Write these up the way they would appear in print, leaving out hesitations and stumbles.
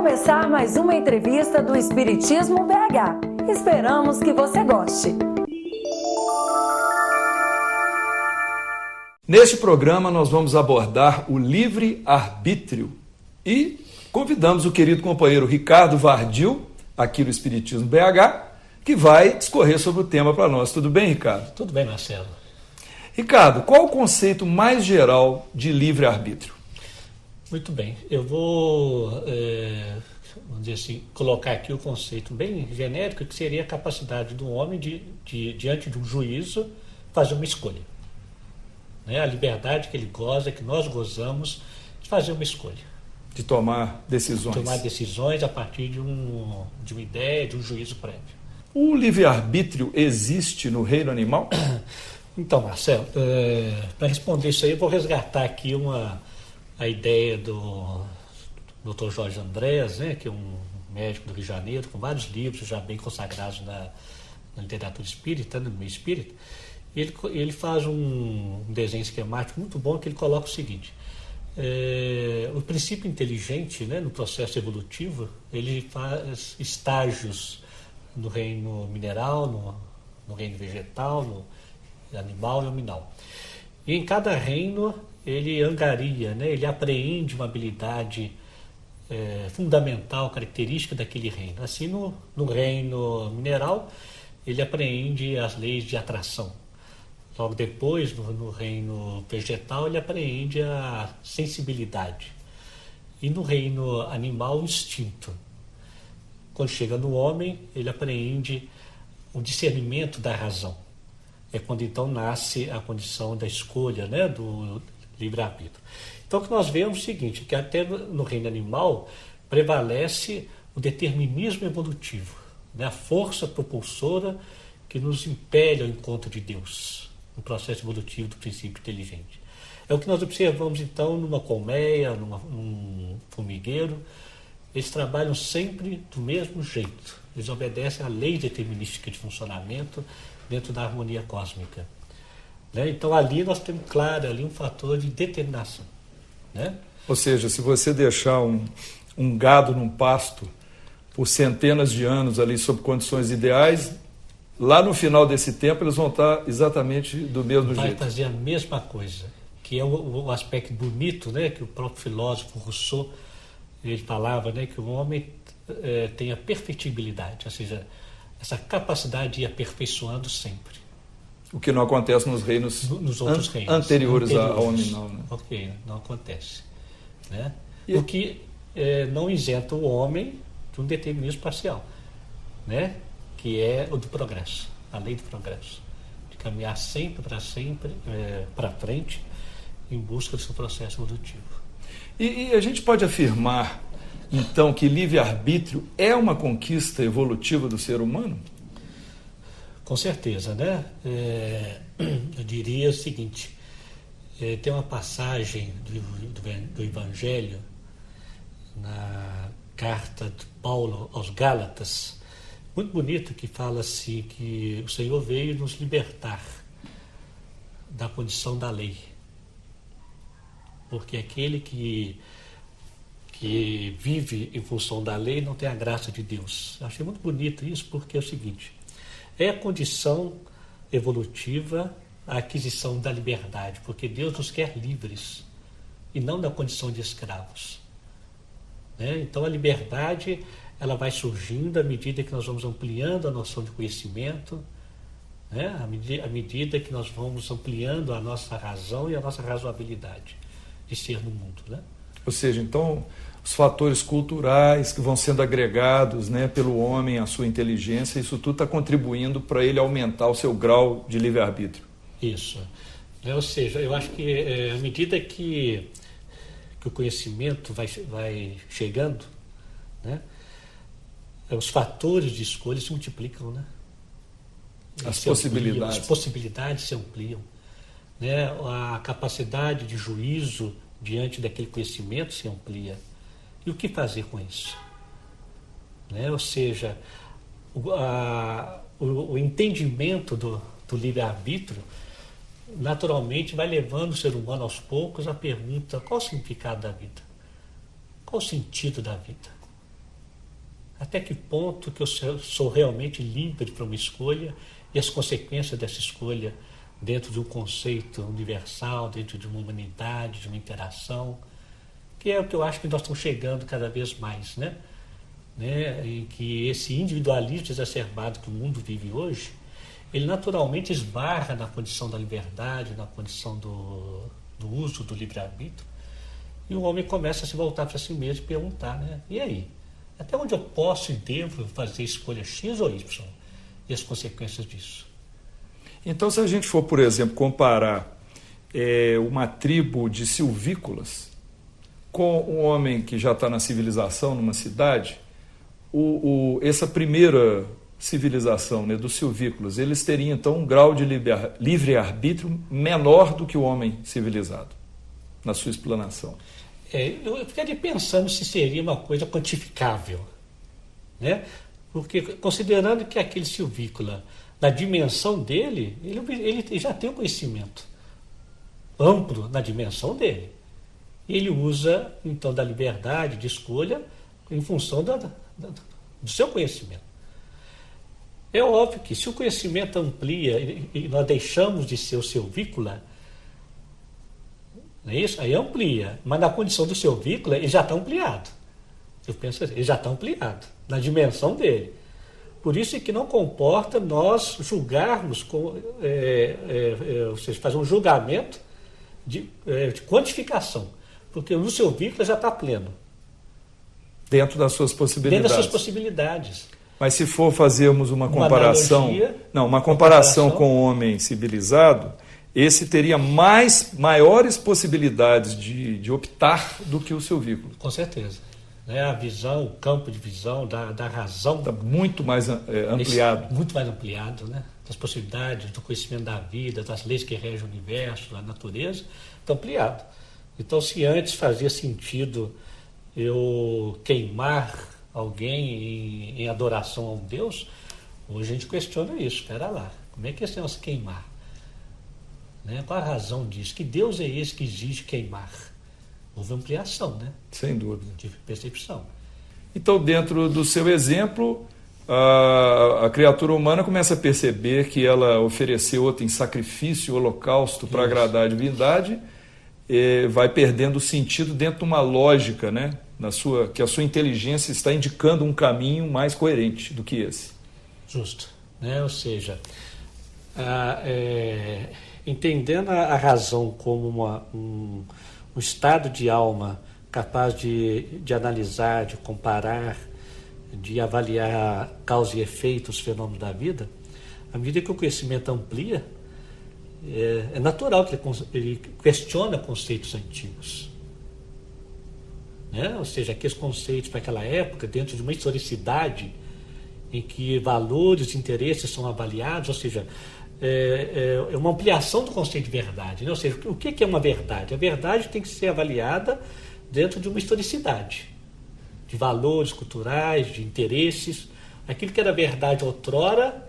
começar mais uma entrevista do Espiritismo BH. Esperamos que você goste. Neste programa nós vamos abordar o livre-arbítrio e convidamos o querido companheiro Ricardo Vardil, aqui do Espiritismo BH, que vai discorrer sobre o tema para nós. Tudo bem, Ricardo? Tudo bem, Marcelo. Ricardo, qual o conceito mais geral de livre-arbítrio? Muito bem. Eu vou, vamos dizer assim, colocar aqui o conceito bem genérico, que seria a capacidade do homem de diante de um juízo, fazer uma escolha. A liberdade que ele goza, que nós gozamos, de fazer uma escolha. De tomar decisões. Tomar decisões a partir de uma ideia, de um juízo prévio. O livre-arbítrio existe no reino animal? Então, Marcelo, para responder isso aí, eu vou resgatar aqui a ideia do Dr. Jorge Andrés, né, que é um médico do Rio de Janeiro, com vários livros já bem consagrados na literatura espírita, no meio espírita. Ele faz um desenho esquemático muito bom, que ele coloca o seguinte: o princípio inteligente, né, no processo evolutivo, ele faz estágios no reino mineral, no reino vegetal, no animal e nominal. E em cada reino ele angaria, né, ele apreende uma habilidade fundamental, característica daquele reino. Assim, no reino mineral, ele apreende as leis de atração. Logo depois, no reino vegetal, ele apreende a sensibilidade. E no reino animal, o instinto. Quando chega no homem, ele apreende o discernimento da razão. É quando então nasce a condição da escolha, né, do livre-arbítrio. Então o que nós vemos é o seguinte, que até no reino animal prevalece o determinismo evolutivo, né, a força propulsora que nos impele ao encontro de Deus, no processo evolutivo do princípio inteligente. É o que nós observamos então numa colmeia, num formigueiro. Eles trabalham sempre do mesmo jeito. Eles obedecem à lei determinística de funcionamento dentro da harmonia cósmica. Né? Então ali nós temos claro ali um fator de determinação. Né? Ou seja, se você deixar um gado num pasto por centenas de anos ali sob condições ideais, lá no final desse tempo eles vão estar exatamente do mesmo jeito. Vai fazer a mesma coisa, que é o aspecto bonito, né, que o próprio filósofo Rousseau ele falava, né, que o homem tem a perfectibilidade, ou seja, essa capacidade de ir aperfeiçoando sempre. O que não acontece nos reinos, nos outros reinos anteriores ao nominal. Né? Ok, não acontece. Né? O que não isenta o homem de um determinismo parcial, né? Que é o do progresso, a lei do progresso, de caminhar sempre para frente em busca do seu processo evolutivo. E a gente pode afirmar, então, que livre-arbítrio é uma conquista evolutiva do ser humano? Com certeza, né? Eu diria o seguinte, tem uma passagem do Evangelho, na carta de Paulo aos Gálatas, muito bonito, que fala assim, que o Senhor veio nos libertar da condição da lei. Porque aquele que vive em função da lei não tem a graça de Deus. Eu achei muito bonito isso, porque é o seguinte, é a condição evolutiva, a aquisição da liberdade, porque Deus nos quer livres e não na condição de escravos. Né? Então a liberdade ela vai surgindo à medida que nós vamos ampliando a noção de conhecimento, né? À medida que nós vamos ampliando a nossa razão e a nossa razoabilidade de ser no mundo. Né? Ou seja, então, os fatores culturais que vão sendo agregados, né, pelo homem, a sua inteligência, isso tudo está contribuindo para ele aumentar o seu grau de livre-arbítrio. Isso. Ou seja, eu acho que à medida que o conhecimento vai chegando, né, os fatores de escolha se multiplicam, né? As possibilidades se ampliam, né? A capacidade de juízo diante daquele conhecimento se amplia. E o que fazer com isso? Né? Ou seja, o entendimento do livre-arbítrio naturalmente vai levando o ser humano aos poucos à pergunta: qual o significado da vida? Qual o sentido da vida? Até que ponto que eu sou realmente livre para uma escolha e as consequências dessa escolha dentro de um conceito universal, dentro de uma humanidade, de uma interação, que é o que eu acho que nós estamos chegando cada vez mais, né? Em que esse individualismo exacerbado que o mundo vive hoje, ele naturalmente esbarra na condição da liberdade, na condição do uso do livre-arbítrio, e o homem começa a se voltar para si mesmo e perguntar, né? E aí? Até onde eu posso e devo fazer escolha X ou Y? E as consequências disso? Então, se a gente for, por exemplo, comparar uma tribo de silvícolas com um homem que já está na civilização, numa cidade, essa primeira civilização, né, dos silvícolas, eles teriam, então, um grau de livre-arbítrio menor do que o homem civilizado, na sua explanação. Eu ficaria pensando se seria uma coisa quantificável, né? Porque considerando que aquele silvícola, na dimensão dele, ele já tem um conhecimento amplo na dimensão dele. Ele usa, então, da liberdade de escolha em função do seu conhecimento. É óbvio que se o conhecimento amplia e nós deixamos de ser o silvícola, não é isso? Aí amplia, mas na condição do silvícola ele já está ampliado. Eu penso assim, ele já está ampliado, na dimensão dele. Por isso é que não comporta nós julgarmos, ou seja, fazer um julgamento de quantificação, porque no silvícola já está pleno. Dentro das suas possibilidades. Dentro das suas possibilidades. Mas se for fazermos uma comparação, uma comparação com o homem civilizado, esse teria maiores possibilidades de optar do que o silvícola. Com certeza. A visão, o campo de visão da razão está muito mais ampliado. Muito mais ampliado, né? Das possibilidades, do conhecimento da vida, das leis que regem o universo, da natureza, está ampliado. Então, se antes fazia sentido eu queimar alguém em adoração a um Deus, hoje a gente questiona isso. Espera lá, como é que esse negócio queimar? Né? Qual a razão disso? Que Deus é esse que exige queimar? Houve ampliação, né? Sem dúvida. De percepção. Então, dentro do seu exemplo, a criatura humana começa a perceber que ela ofereceu outro em sacrifício, holocausto para agradar a divindade, vai perdendo o sentido dentro de uma lógica, né? Que a sua inteligência está indicando um caminho mais coerente do que esse. Justo. Né? Ou seja, entendendo a razão como um estado de alma capaz de analisar, de comparar, de avaliar causa e efeito, os fenômenos da vida, à medida que o conhecimento amplia, é natural que ele questiona conceitos antigos. Né? Ou seja, aqueles conceitos para aquela época, dentro de uma historicidade em que valores e interesses são avaliados, ou seja, é uma ampliação do conceito de verdade. Né? Ou seja, o que é uma verdade? A verdade tem que ser avaliada dentro de uma historicidade, de valores culturais, de interesses. Aquilo que era verdade outrora,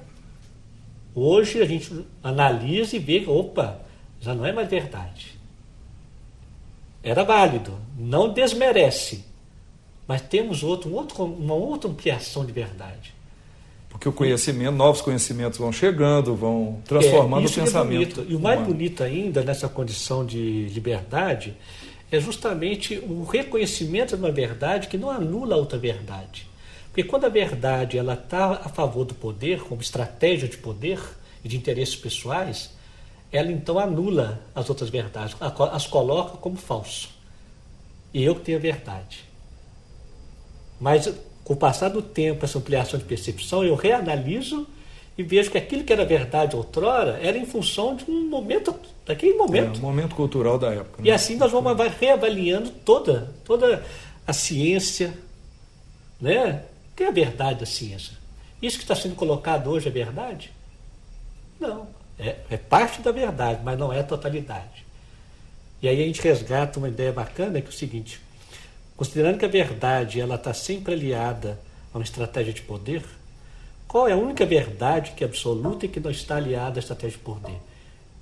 hoje a gente analisa e vê, opa, já não é mais verdade. Era válido, não desmerece, mas temos uma outra ampliação de verdade. Porque o conhecimento, novos conhecimentos vão chegando, vão transformando o pensamento. E o mais bonito ainda nessa condição de liberdade é justamente o reconhecimento de uma verdade que não anula a outra verdade. Porque quando a verdade está a favor do poder, como estratégia de poder e de interesses pessoais, ela então anula as outras verdades, as coloca como falso. E eu que tenho a verdade. Mas com o passar do tempo, essa ampliação de percepção, eu reanaliso e vejo que aquilo que era verdade outrora era em função de um momento, daquele momento. Um momento cultural da época. Né? E assim nós vamos reavaliando toda a ciência, né? O que é a verdade da ciência? Isso que está sendo colocado hoje é verdade? Não. É parte da verdade, mas não é a totalidade. E aí a gente resgata uma ideia bacana, que é o seguinte: considerando que a verdade está sempre aliada a uma estratégia de poder, qual é a única verdade que é absoluta e que não está aliada à estratégia de poder?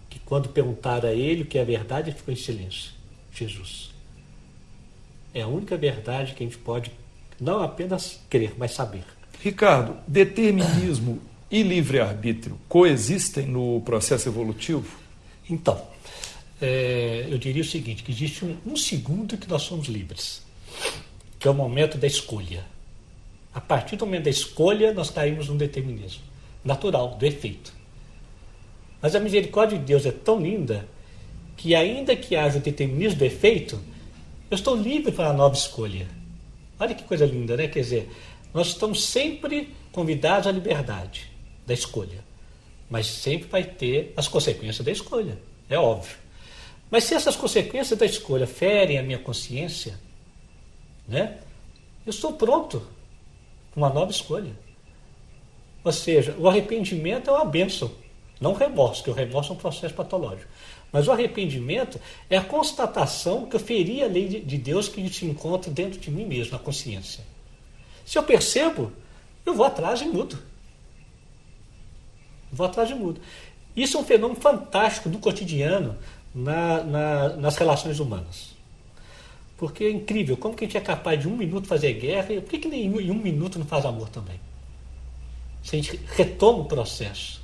Que quando perguntaram a ele o que é a verdade, ele ficou em silêncio. Jesus. É a única verdade que a gente pode Não apenas crer, mas saber. Ricardo, determinismo e livre-arbítrio coexistem no processo evolutivo? Então, eu diria o seguinte, que existe um segundo que nós somos livres, que é o momento da escolha. A partir do momento da escolha, nós caímos num determinismo natural, do efeito. Mas a misericórdia de Deus é tão linda que, ainda que haja o determinismo do efeito, eu estou livre para a nova escolha. Olha que coisa linda, né? Quer dizer, nós estamos sempre convidados à liberdade da escolha, mas sempre vai ter as consequências da escolha, é óbvio. Mas se essas consequências da escolha ferem a minha consciência, né, eu estou pronto para uma nova escolha. Ou seja, o arrependimento é uma bênção, não o remorso, porque o remorso é um processo patológico. Mas o arrependimento é a constatação que eu feri a lei de Deus que se encontra dentro de mim mesmo, na consciência. Se eu percebo, eu vou atrás e mudo. Isso é um fenômeno fantástico do cotidiano nas relações humanas. Porque é incrível, como que a gente é capaz de 1 minuto fazer guerra e por que nem em 1 minuto não faz amor também? Se a gente retoma o processo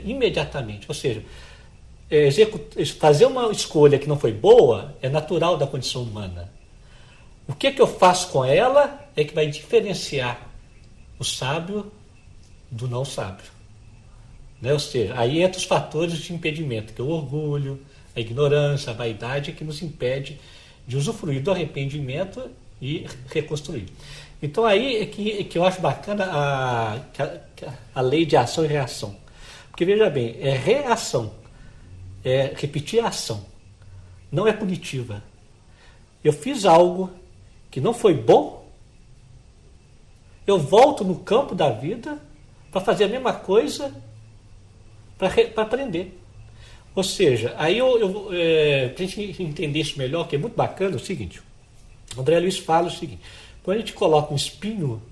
imediatamente, ou seja, fazer uma escolha que não foi boa é natural da condição humana. O que eu faço com ela é que vai diferenciar o sábio do não sábio. Né? Ou seja, aí entra os fatores de impedimento, que é o orgulho, a ignorância, a vaidade, que nos impede de usufruir do arrependimento e reconstruir. Então aí é que eu acho bacana a lei de ação e reação. Porque veja bem, é reação, é repetir a ação, não é punitiva. Eu fiz algo que não foi bom, eu volto no campo da vida para fazer a mesma coisa, para aprender. Ou seja, aí para a gente entender isso melhor, que é muito bacana, é o seguinte, o André Luiz fala o seguinte, quando a gente coloca um espinho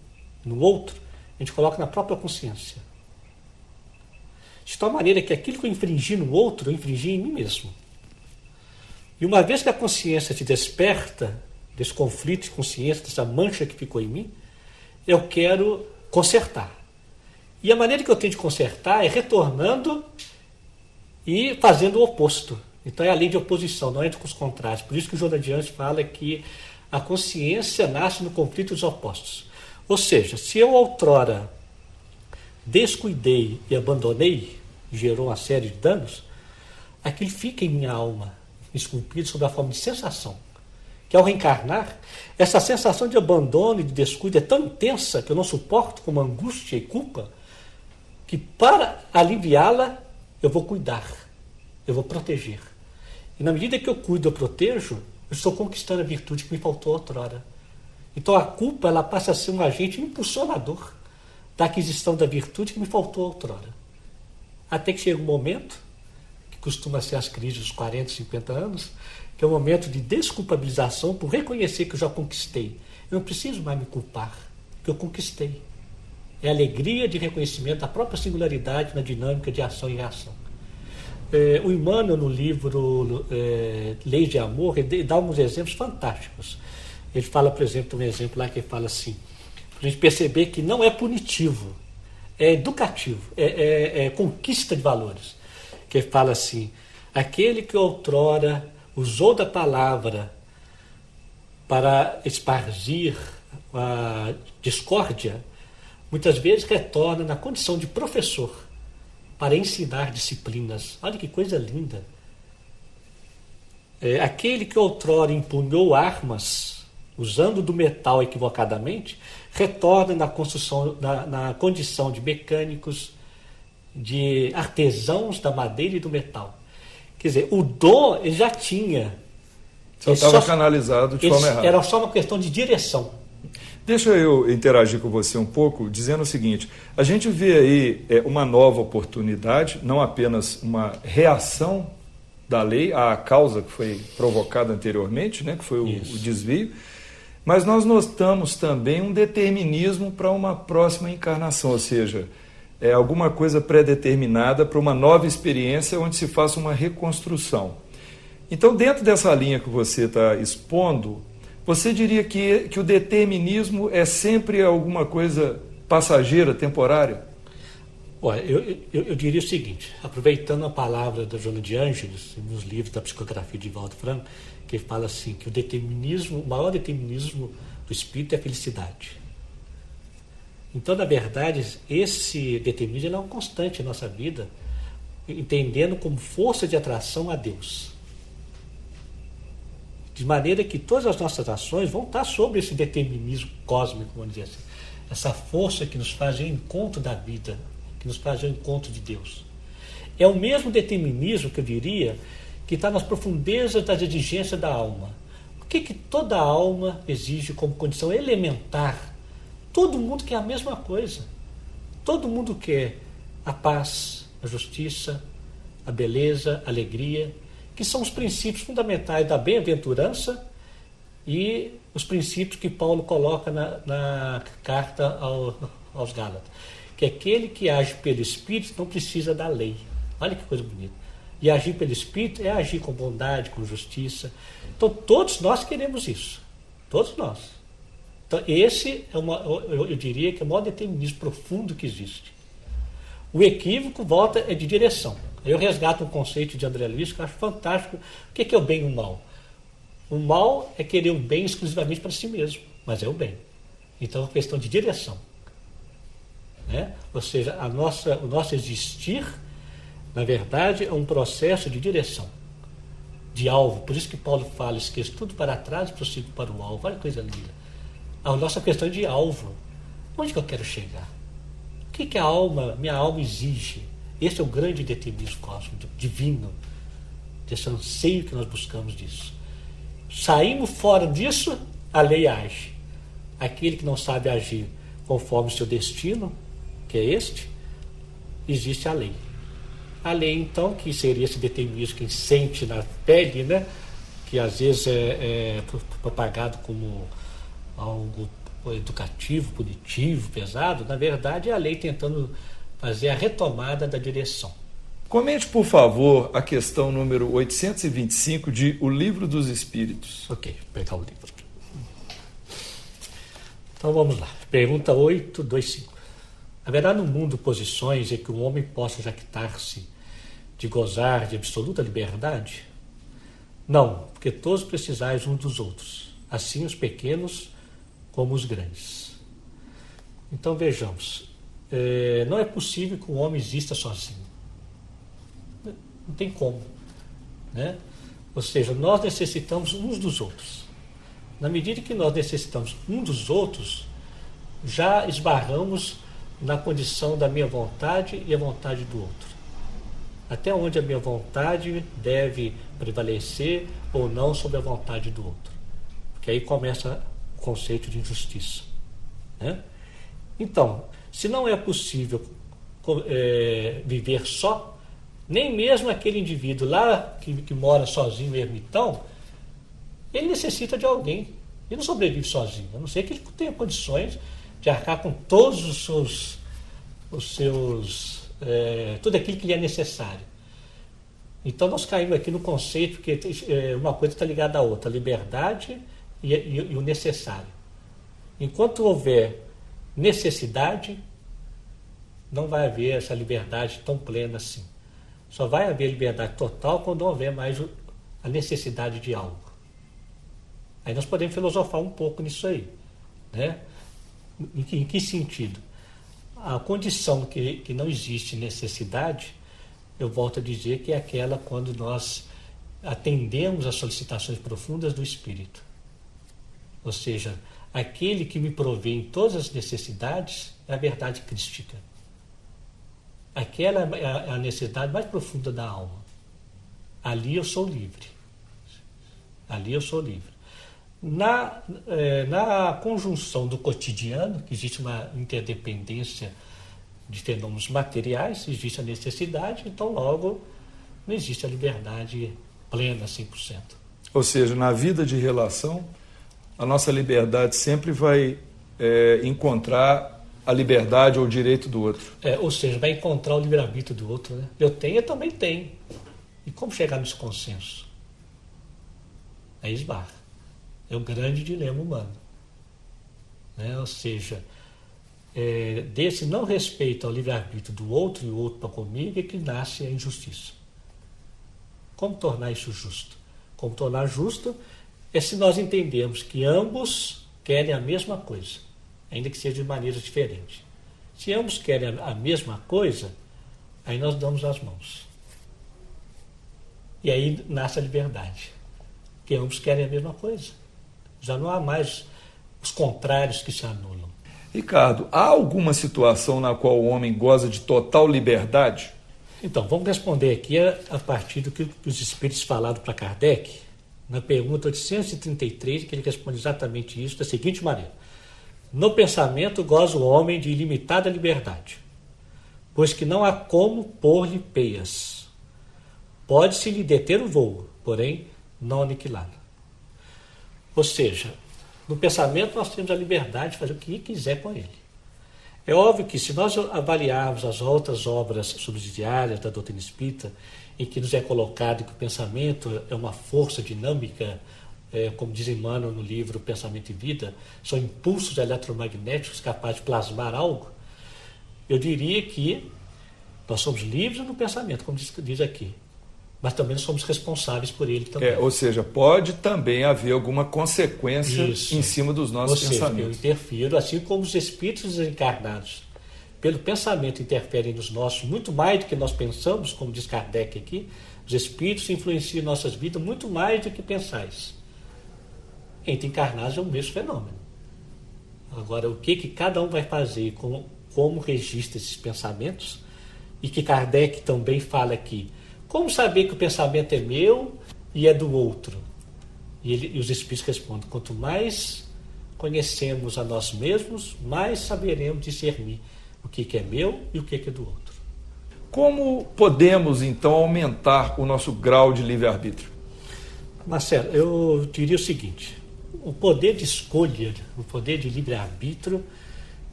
no outro, a gente coloca na própria consciência. De tal maneira que aquilo que eu infringi no outro, eu infringi em mim mesmo. E uma vez que a consciência se desperta desse conflito de consciência, dessa mancha que ficou em mim, eu quero consertar. E a maneira que eu tenho de consertar é retornando e fazendo o oposto. Então é a lei de oposição, não entra com os contrários. Por isso que o Joana de Anjos fala que a consciência nasce no conflito dos opostos. Ou seja, se eu outrora descuidei e abandonei, gerou uma série de danos, aquilo fica em minha alma, esculpido sob a forma de sensação. Que ao reencarnar, essa sensação de abandono e de descuido é tão intensa que eu não suporto como angústia e culpa, que para aliviá-la eu vou cuidar, eu vou proteger. E na medida que eu cuido, eu protejo, eu estou conquistando a virtude que me faltou outrora. Então a culpa ela passa a ser um agente impulsionador da aquisição da virtude que me faltou outrora. Até que chega um momento, que costuma ser as crises dos 40, 50 anos, que é o momento de desculpabilização por reconhecer que eu já conquistei. Eu não preciso mais me culpar, porque eu conquistei. É a alegria de reconhecimento da própria singularidade na dinâmica de ação e reação. O Emmanuel, no livro Leis de Amor, ele dá uns exemplos fantásticos. Ele fala, por exemplo, um exemplo lá que ele fala assim, para a gente perceber que não é punitivo, é educativo, é conquista de valores. Que ele fala assim, aquele que outrora usou da palavra para esparzir a discórdia, muitas vezes retorna na condição de professor para ensinar disciplinas. Olha que coisa linda. Aquele que outrora empunhou armas, usando do metal equivocadamente, retorna na construção, na condição de mecânicos, de artesãos da madeira e do metal. Quer dizer, o dom ele já tinha. Só estava canalizado de forma errada. Era só uma questão de direção. Deixa eu interagir com você um pouco, dizendo o seguinte, a gente vê aí uma nova oportunidade, não apenas uma reação da lei à causa que foi provocada anteriormente, né, que foi o desvio, mas nós notamos também um determinismo para uma próxima encarnação, ou seja, alguma coisa pré-determinada para uma nova experiência onde se faça uma reconstrução. Então, dentro dessa linha que você está expondo, Você diria que o determinismo é sempre alguma coisa passageira, temporária? Olha, eu diria o seguinte, aproveitando a palavra da Joana de Ângeles, nos livros da psicografia de Valdo Franco, que fala assim, que o maior determinismo do espírito é a felicidade. Então, na verdade, esse determinismo é uma constante em nossa vida, entendendo como força de atração a Deus. De maneira que todas as nossas ações vão estar sobre esse determinismo cósmico, vamos dizer assim. Essa força que nos faz ao encontro da vida, que nos faz ao encontro de Deus. É o mesmo determinismo, que eu diria, que está nas profundezas das exigências da alma. O que toda alma exige como condição elementar? Todo mundo quer a mesma coisa. Todo mundo quer a paz, a justiça, a beleza, a alegria, que são os princípios fundamentais da bem-aventurança e os princípios que Paulo coloca na carta aos Gálatas. Que aquele que age pelo Espírito não precisa da lei. Olha que coisa bonita. E agir pelo Espírito é agir com bondade, com justiça. Então todos nós queremos isso. Todos nós. Então esse é eu diria que é o maior determinismo profundo que existe. O equívoco é de direção. Eu resgato um conceito de André Luiz que eu acho fantástico. O que é o bem e o mal? O mal é querer o bem exclusivamente para si mesmo, mas é o bem. Então é uma questão de direção. Né? Ou seja, o nosso existir, na verdade, é um processo de direção, de alvo. Por isso que Paulo fala, esqueço tudo para trás e prossigo para o alvo. Olha que coisa linda. A nossa questão é de alvo. Onde que eu quero chegar? O que minha alma exige? Esse é o grande determinismo cósmico, divino, desse anseio que nós buscamos disso. Saímos fora disso, a lei age. Aquele que não sabe agir conforme o seu destino, que é existe a lei. A lei, então, que seria esse determinismo que sente na pele, né? Que às vezes é propagado como algo educativo, punitivo, pesado, na verdade é a lei tentando fazer a retomada da direção. Comente, por favor, a questão número 825 de O Livro dos Espíritos. Ok, vou pegar o livro. Então vamos lá. Pergunta 825. Haverá no mundo posições em que o homem possa jactar-se de gozar de absoluta liberdade? Não, porque todos precisais uns dos outros, assim os pequenos como os grandes. Então vejamos, não é possível que o homem exista sozinho. Não tem como. Né? Ou seja, nós necessitamos uns dos outros. Na medida que nós necessitamos uns dos outros, já esbarramos na condição da minha vontade e a vontade do outro. Até onde a minha vontade deve prevalecer ou não sobre a vontade do outro. Porque aí começa o conceito de injustiça. Né? Então, se não é possível viver só, nem mesmo aquele indivíduo lá que mora sozinho, ermitão, ele necessita de alguém. Ele não sobrevive sozinho, a não ser que ele tenha condições de arcar com todos os seus tudo aquilo que lhe é necessário. Então nós caímos aqui no conceito que uma coisa está ligada à outra, a liberdade e o necessário. Enquanto houver necessidade, não vai haver essa liberdade tão plena assim. Só vai haver liberdade total quando houver mais a necessidade de algo. Aí nós podemos filosofar um pouco nisso aí. Né? Em que sentido? A condição que não existe necessidade, eu volto a dizer que é aquela quando nós atendemos às solicitações profundas do Espírito. Ou seja, aquele que me provê em todas as necessidades é a verdade crística. Aquela é a necessidade mais profunda da alma. Ali eu sou livre. Ali eu sou livre. Na conjunção do cotidiano, que existe uma interdependência de fenômenos materiais, existe a necessidade, então logo não existe a liberdade plena 100%. Ou seja, na vida de relação, a nossa liberdade sempre vai encontrar a liberdade ou o direito do outro. Ou seja, vai encontrar o livre-arbítrio do outro. Né? Eu tenho, eu também tenho. E como chegar nesse consenso? Aí esbarra. É o grande dilema humano. Né? Ou seja, desse não respeito ao livre-arbítrio do outro e o outro para comigo é que nasce a injustiça. Como tornar isso justo? Como tornar justo é se nós entendermos que ambos querem a mesma coisa, ainda que seja de maneiras diferentes. Se ambos querem a mesma coisa, aí nós damos as mãos. E aí nasce a liberdade, porque ambos querem a mesma coisa. Já não há mais os contrários que se anulam. Ricardo, há alguma situação na qual o homem goza de total liberdade? Então, vamos responder aqui a partir do que os espíritos falaram para Kardec, na pergunta 833, que ele responde exatamente isso, da seguinte maneira: no pensamento goza o homem de ilimitada liberdade, pois que não há como pôr-lhe peias. Pode-se lhe deter o voo, porém não aniquilá-lo. Ou seja, no pensamento nós temos a liberdade de fazer o que quiser com ele. É óbvio que se nós avaliarmos as outras obras subsidiárias da doutrina espírita, em que nos é colocado que o pensamento é uma força dinâmica, como diz Emmanuel no livro Pensamento e Vida, são impulsos eletromagnéticos capazes de plasmar algo, eu diria que nós somos livres no pensamento, como diz aqui, mas também somos responsáveis por ele também. Ou seja, pode também haver alguma consequência em cima dos nossos pensamentos. Eu interfiro, assim como os espíritos desencarnados, pelo pensamento interferem nos nossos, muito mais do que nós pensamos, como diz Kardec aqui, os espíritos influenciam nossas vidas muito mais do que pensais. Entre encarnados é o mesmo fenômeno. Agora, o que cada um vai fazer, como registra esses pensamentos, e que Kardec também fala aqui, como saber que o pensamento é meu e é do outro? E os espíritos respondem, quanto mais conhecemos a nós mesmos, mais saberemos discernir o que é meu e o que é do outro. Como podemos, então, aumentar o nosso grau de livre-arbítrio? Marcelo, eu diria o seguinte: o poder de escolha, o poder de livre-arbítrio,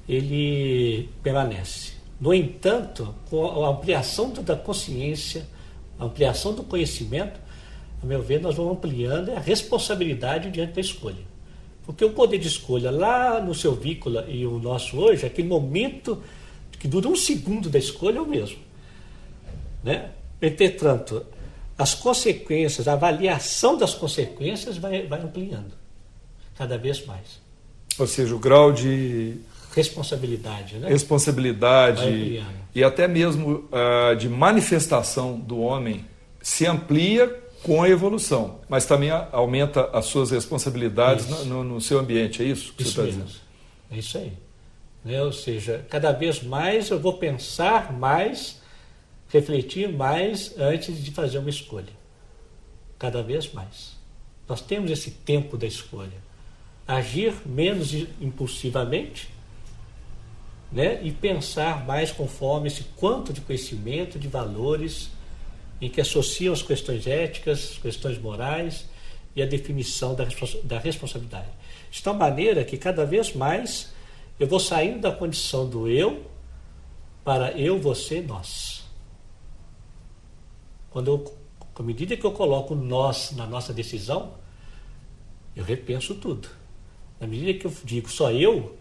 ele permanece. No entanto, com a ampliação da consciência, a ampliação do conhecimento, a meu ver, nós vamos ampliando a responsabilidade diante da escolha. Porque o poder de escolha lá no seu Vícola e o nosso hoje, aquele momento que dura um segundo da escolha é o mesmo. Né? Entretanto, as consequências, a avaliação das consequências vai ampliando cada vez mais. Ou seja, o grau de responsabilidade, né? Responsabilidade e até mesmo de manifestação do homem se amplia com a evolução, mas também aumenta as suas responsabilidades no seu ambiente, é isso que você está dizendo? É isso aí. Né? Ou seja, cada vez mais eu vou pensar mais, refletir mais antes de fazer uma escolha. Cada vez mais. Nós temos esse tempo da escolha. Agir menos impulsivamente, né? E pensar mais conforme esse quanto de conhecimento, de valores, em que associam as questões éticas, as questões morais e a definição da responsabilidade. De tal maneira que cada vez mais eu vou saindo da condição do eu para eu, você, nós. À medida que eu coloco nós na nossa decisão, eu repenso tudo. Na medida que eu digo só eu,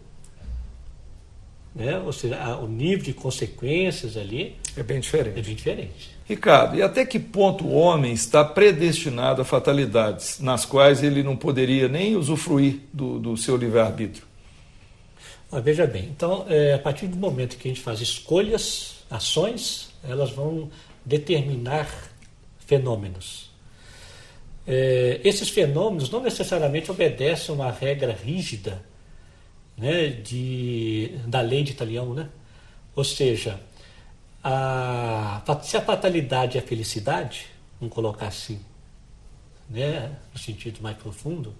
né, ou seja, o nível de consequências ali é bem diferente. É bem diferente. Ricardo, e até que ponto o homem está predestinado a fatalidades nas quais ele não poderia nem usufruir do seu livre-arbítrio? Veja bem, então, a partir do momento que a gente faz escolhas, ações, elas vão determinar fenômenos. Esses fenômenos não necessariamente obedecem a uma regra rígida, né, da lei de Italião, né? Ou seja, se a fatalidade é a felicidade, vamos colocar assim, né, no sentido mais profundo,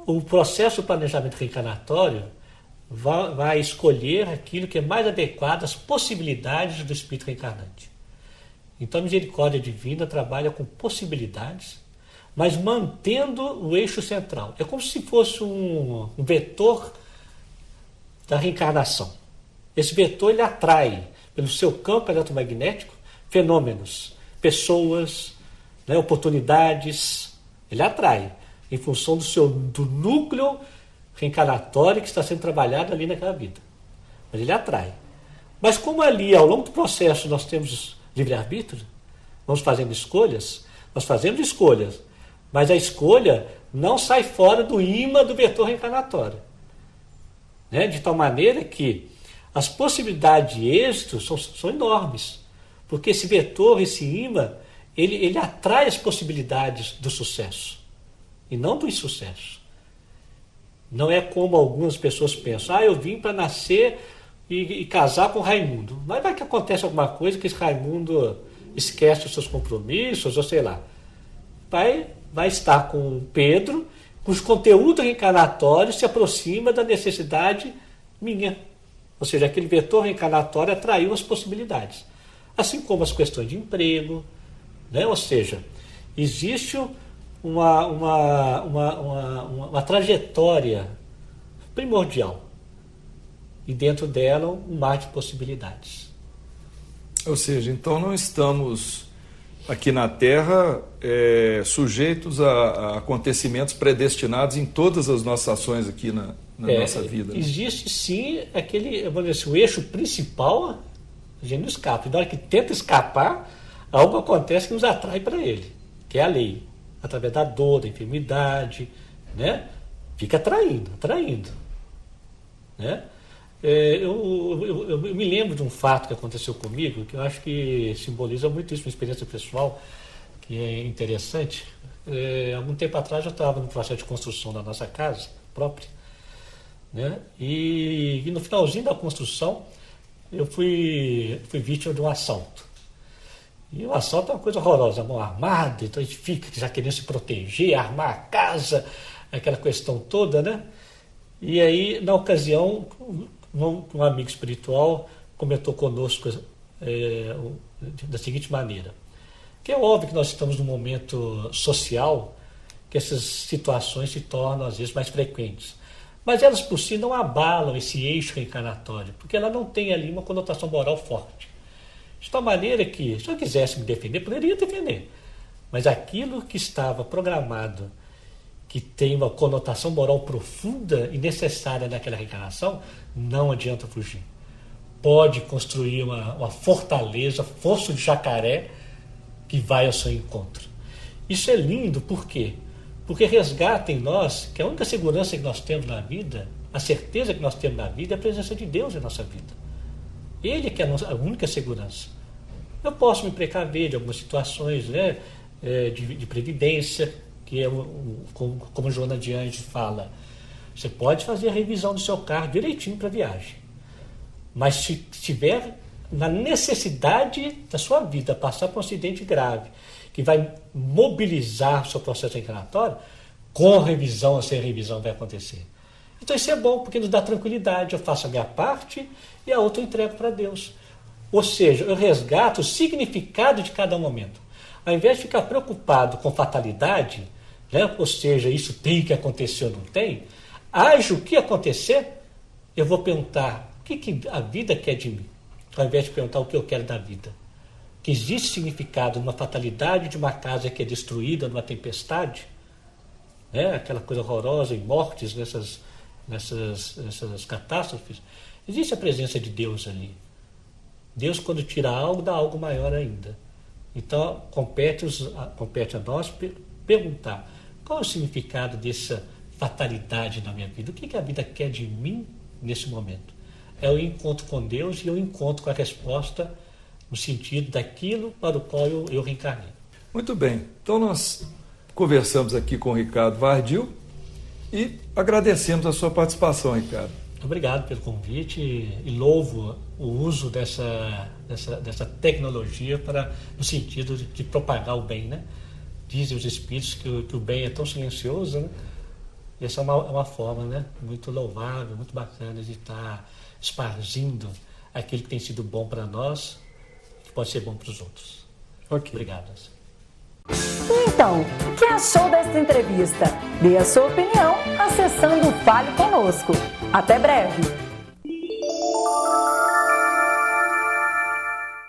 o processo do planejamento reencarnatório vai escolher aquilo que é mais adequado às possibilidades do espírito reencarnante. Então a misericórdia divina trabalha com possibilidades, mas mantendo o eixo central. É como se fosse um vetor da reencarnação. Esse vetor ele atrai, pelo seu campo eletromagnético, fenômenos, pessoas, né, oportunidades. Ele atrai. em função do núcleo reencarnatório que está sendo trabalhado ali naquela vida. Mas ele atrai. Mas como ali, ao longo do processo, nós temos livre-arbítrio, vamos fazendo escolhas, nós fazemos escolhas, mas a escolha não sai fora do imã do vetor reencarnatório. Né? De tal maneira que as possibilidades de êxito são enormes, porque esse vetor, esse imã, ele atrai as possibilidades do sucesso e não do insucesso. Não é como algumas pessoas pensam, eu vim para nascer e casar com Raimundo. Mas vai que acontece alguma coisa que esse Raimundo esquece os seus compromissos, ou sei lá. Vai estar com Pedro, cujo conteúdo reencarnatório se aproxima da necessidade minha. Ou seja, aquele vetor reencarnatório atraiu as possibilidades. Assim como as questões de emprego, né? Ou seja, existe uma trajetória primordial e dentro dela um mar de possibilidades. Ou seja, então não estamos aqui na Terra sujeitos a acontecimentos predestinados em todas as nossas ações aqui na nossa vida. Né? Existe sim vamos dizer assim, o eixo principal, a gente não escapa. E na hora que tenta escapar, algo acontece que nos atrai para ele, que é a lei. Através da dor, da enfermidade, né? Fica atraindo. Né? Eu me lembro de um fato que aconteceu comigo, que eu acho que simboliza muito isso, uma experiência pessoal, que é interessante. Algum tempo atrás eu estava no processo de construção da nossa casa própria, né? E no finalzinho da construção eu fui vítima de um assalto. E o assalto é uma coisa horrorosa, a mão armada, então a gente fica já querendo se proteger, armar a casa, aquela questão toda, né? E aí, na ocasião, um amigo espiritual comentou conosco da seguinte maneira, que é óbvio que nós estamos num momento social que essas situações se tornam, às vezes, mais frequentes. Mas elas, por si, não abalam esse eixo reencarnatório, porque ela não tem ali uma conotação moral forte. De tal maneira que, se eu quisesse me defender, poderia defender. Mas aquilo que estava programado, que tem uma conotação moral profunda e necessária naquela reencarnação, não adianta fugir. Pode construir uma fortaleza, fosso de jacaré, que vai ao seu encontro. Isso é lindo, por quê? Porque resgata em nós que a única segurança que nós temos na vida, a certeza que nós temos na vida é a presença de Deus em nossa vida. Ele que é a única segurança. Eu posso me precaver de algumas situações, né, de previdência, que é como Joana de Anjos fala. Você pode fazer a revisão do seu carro direitinho para a viagem. Mas se tiver na necessidade da sua vida passar por um acidente grave, que vai mobilizar o seu processo reencarnatório, com revisão ou sem revisão vai acontecer. Então isso é bom, porque nos dá tranquilidade. Eu faço a minha parte e a outra eu entrego para Deus. Ou seja, eu resgato o significado de cada momento. Ao invés de ficar preocupado com fatalidade, né, ou seja, isso tem que acontecer ou não tem, haja o que acontecer, eu vou perguntar o que a vida quer de mim, ao invés de perguntar o que eu quero da vida. Que existe significado numa fatalidade de uma casa que é destruída numa tempestade, né, aquela coisa horrorosa, e mortes nessas catástrofes, existe a presença de Deus ali. Deus, quando tira algo, dá algo maior ainda. Então, compete a nós perguntar qual é o significado dessa fatalidade na minha vida. O que a vida quer de mim nesse momento? É o encontro com Deus e o encontro com a resposta no sentido daquilo para o qual eu reencarnei. Muito bem. Então, nós conversamos aqui com o Ricardo Vardil e agradecemos a sua participação, Ricardo. Obrigado pelo convite e louvo o uso dessa tecnologia no sentido de propagar o bem, né? Dizem os espíritos que o bem é tão silencioso, né? Essa é uma forma, né, muito louvável, muito bacana de estar espargindo aquilo que tem sido bom para nós, que pode ser bom para os outros. Ok. Obrigado. Então, o que achou desta entrevista? Dê a sua opinião acessando o Fale Conosco. Até breve!